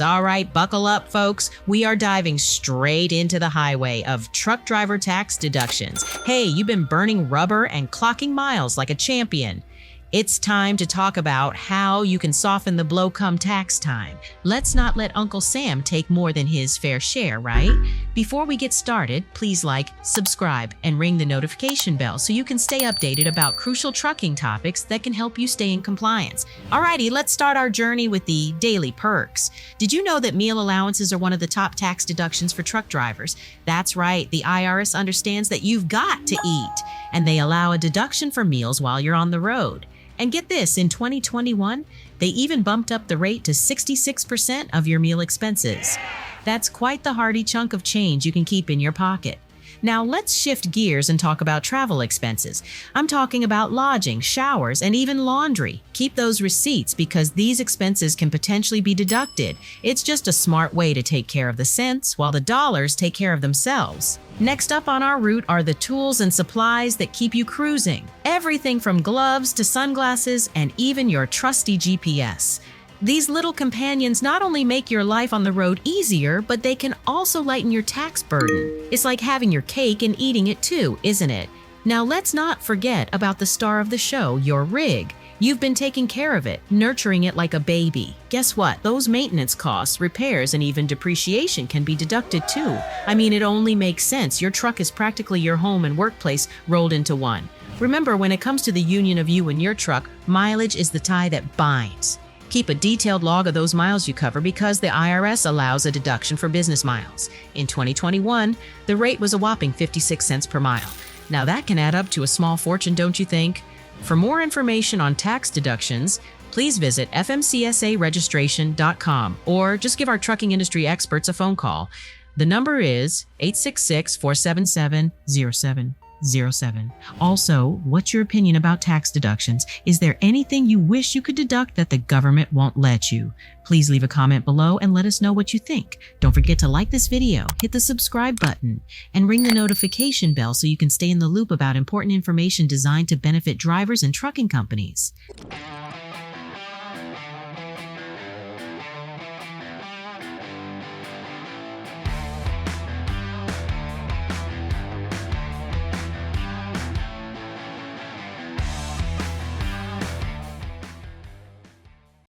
All right, buckle up, folks. We are diving straight into the highway of truck driver tax deductions. Hey, you've been burning rubber and clocking miles like a champion. It's time to talk about how you can soften the blow come tax time. Let's not let Uncle Sam take more than his fair share, right? Before we get started, please like, subscribe, and ring the notification bell so you can stay updated about crucial trucking topics that can help you stay in compliance. Alrighty, let's start our journey with the daily perks. Did you know that meal allowances are one of the top tax deductions for truck drivers? That's right, the IRS understands that you've got to eat, and they allow a deduction for meals while you're on the road. And get this, in 2021, they even bumped up the rate to 66% of your meal expenses. That's quite the hearty chunk of change you can keep in your pocket. Now let's shift gears and talk about travel expenses. I'm talking about lodging, showers, and even laundry. Keep those receipts because these expenses can potentially be deducted. It's just a smart way to take care of the cents while the dollars take care of themselves. Next up on our route are the tools and supplies that keep you cruising. Everything from gloves to sunglasses and even your trusty GPS. These little companions not only make your life on the road easier, but they can also lighten your tax burden. It's like having your cake and eating it too, isn't it? Now let's not forget about the star of the show, your rig. You've been taking care of it, nurturing it like a baby. Guess what? Those maintenance costs, repairs, and even depreciation can be deducted too. I mean, it only makes sense. Your truck is practically your home and workplace rolled into one. Remember, when it comes to the union of you and your truck, mileage is the tie that binds. Keep a detailed log of those miles you cover because the IRS allows a deduction for business miles. In 2021, the rate was a whopping 56 cents per mile. Now that can add up to a small fortune, don't you think? For more information on tax deductions, please visit FMCSA registration.com or just give our trucking industry experts a phone call. The number is 866-477-0707. Also, what's your opinion about tax deductions? Is there anything you wish you could deduct that the government won't let you? Please leave a comment below and let us know what you think. Don't forget to like this video, hit the subscribe button, and ring the notification bell so you can stay in the loop about important information designed to benefit drivers and trucking companies.